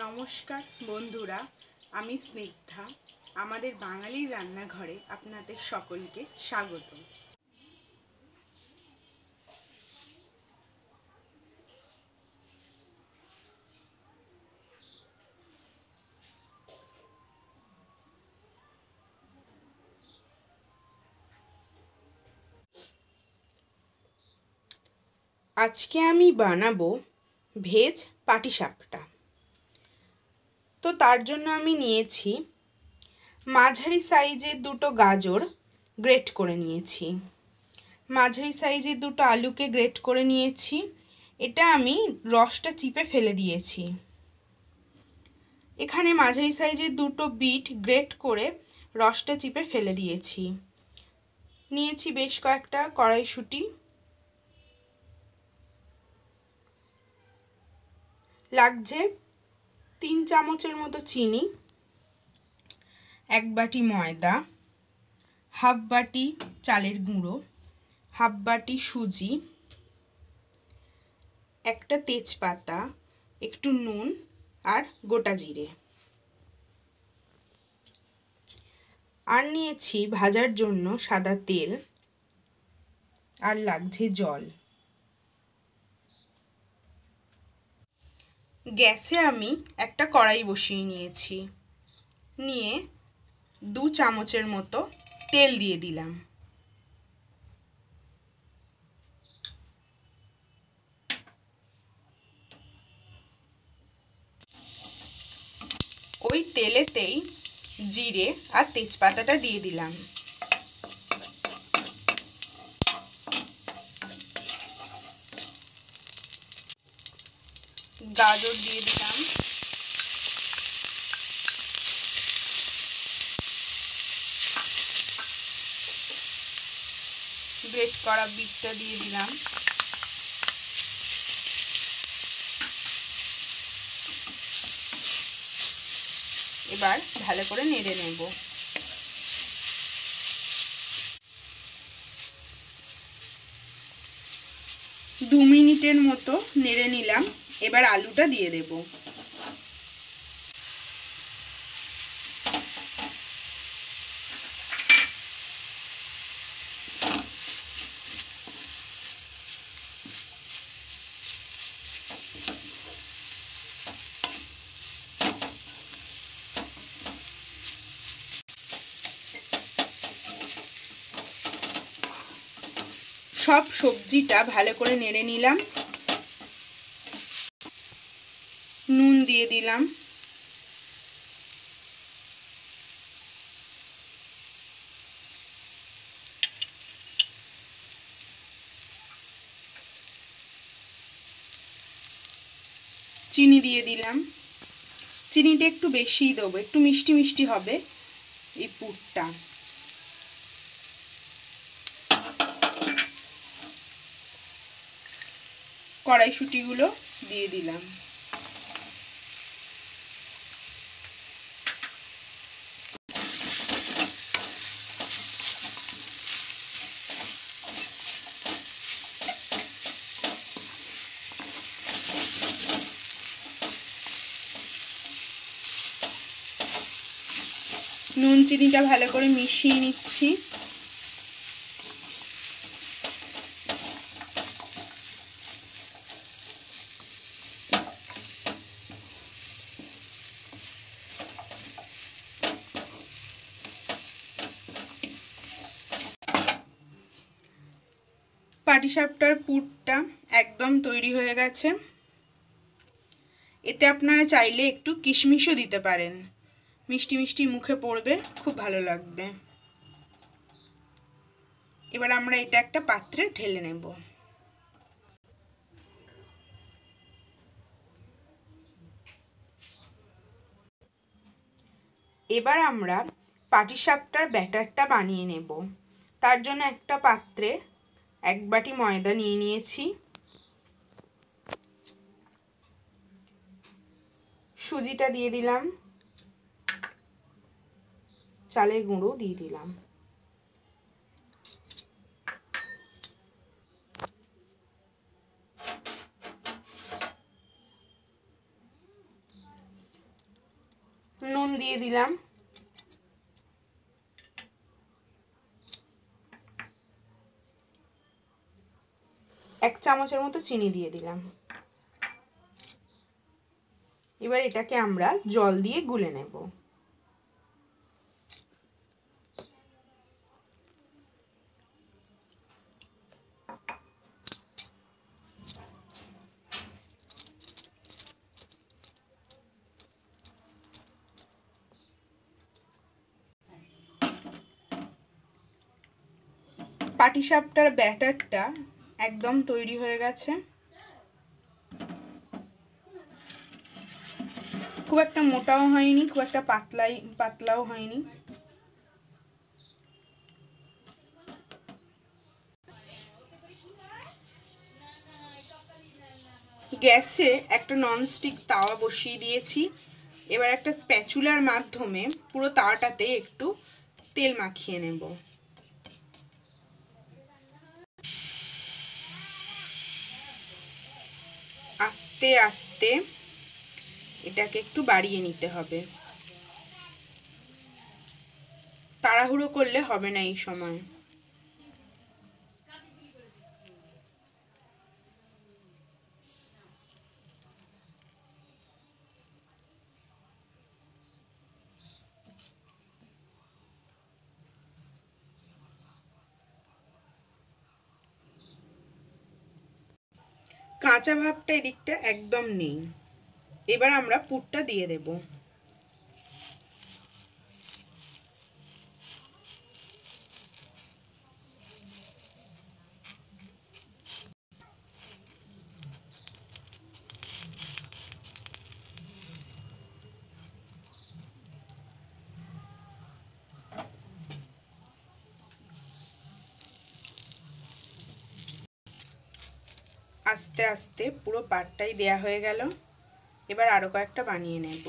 নমস্কার বন্ধুরা, আমি স্নিগ্ধা। আমাদের বাঙালির রান্নাঘরে আপনাদের সকলকে স্বাগত। আজকে আমি বানাবো ভেজ পাটিসাপটা। তো তার জন্য আমি নিয়েছি মাঝারি সাইজের দুটো গাজর গ্রেট করে নিয়েছি, মাঝারি সাইজের দুটো আলুকে গ্রেট করে নিয়েছি। এটা আমি রসটা চিপে ফেলে দিয়েছি। এখানে মাঝারি সাইজের দুটো বিট গ্রেট করে রসটা চিপে ফেলে দিয়েছি। নিয়েছি বেশ কয়েকটা কড়াইশুঁটি, লাগছে 3 চামচের মতো চিনি, 1 বাটি ময়দা, হাফ বাটি চালের গুঁড়ো, হাফ বাটি সুজি, একটা তেজপাতা, একটু নুন আর গোটা জিরে। আর নিয়েছি ভাজার জন্য সাদা তেল, আর লাগছে জল। গ্যাসে আমি একটা কড়াই বসিয়ে নিয়েছি, নিয়ে 2 চামচের মতো তেল দিয়ে দিলাম। ওই তেলেতেই জিরে আর তেজপাতাটা দিয়ে দিলাম। গাজর দিয়ে দিলাম, গ্রেট করা বিটটা দিয়ে দিলাম। এবার ভালো করে নেড়ে নেব। দু মিনিটের মতো নেড়ে নিলাম। এবার আলুটা দিয়ে দেব। সব সবজিটা ভালো করে নেড়ে নিলাম। নুন দিয়ে দিলাম, চিনি দিয়ে দিলাম। চিনিটা একটু বেশিই দেবো, একটু মিষ্টি মিষ্টি হবে এই পুরটা। কড়াইশুঁটিগুলো দিয়ে দিলাম। নুন চিনিটা ভালো করে মিশিয়ে নিচ্ছি। পাটিসাপটার পুরটা একদম তৈরি হয়ে গেছে। এতে আপনারা চাইলে একটু কিশমিশও দিতে পারেন, মিষ্টি মিষ্টি মুখে পড়বে, খুব ভালো লাগবে। এবার আমরা এটা একটা পাত্রে ঢেলে নেব। এবার আমরা পাটিসাপটার ব্যাটারটা বানিয়ে নেব। তার জন্য একটা পাত্রে 1 বাটি ময়দা নিয়ে নিয়েছি, সুজিটা দিয়ে দিলাম, চালের গুঁড়ো দিয়ে দিলাম, দিয়ে দিলাম, এক চামচের মতো চিনি দিয়ে দিলাম। এবার এটাকে আমরা জল দিয়ে গুলে নেব। পাটিসাপটার ব্যাটারটা একদম তৈরি হয়ে গেছে। খুব একটা মোটাও হয়নি, খুব একটা পাতলাও হয়নি। গ্যাসে একটা ননস্টিক তাওয়া বসিয়ে দিয়েছি। এবার একটা স্প্যাচুলার মাধ্যমে পুরো তাওয়াটাতে একটু তেল মাখিয়ে নেব। আস্তে আস্তে এটাকে একটু বাড়িয়ে নিতে হবে, তাড়াহুড়ো করলে হবে না এই সময়। কাঁচা ভাবটা এদিকটা একদম নেই। এবার আমরা পুরটা দিয়ে দেব। আস্তে আস্তে পুরো পাটটাই দেয়া হয়ে গেল। এবার আরো কয়েকটা বানিয়ে নেব।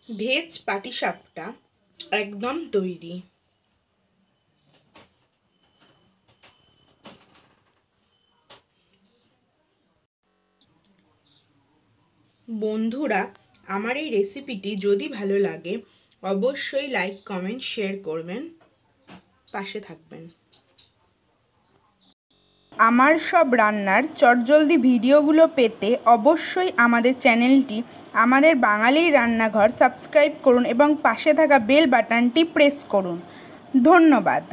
ভেজ পাটিসাপটা একদম তৈরি। বন্ধুরা, আমার এই রেসিপিটি যদি ভালো লাগে অবশ্যই লাইক, কমেন্ট, শেয়ার করবেন, পাশে থাকবেন। আমার সব রান্নার চটজলদি ভিডিওগুলো পেতে অবশ্যই আমাদের চ্যানেলটি আমাদের বাঙালির রান্নাঘর সাবস্ক্রাইব করুন এবং পাশে থাকা বেল বাটনটি প্রেস করুন। ধন্যবাদ।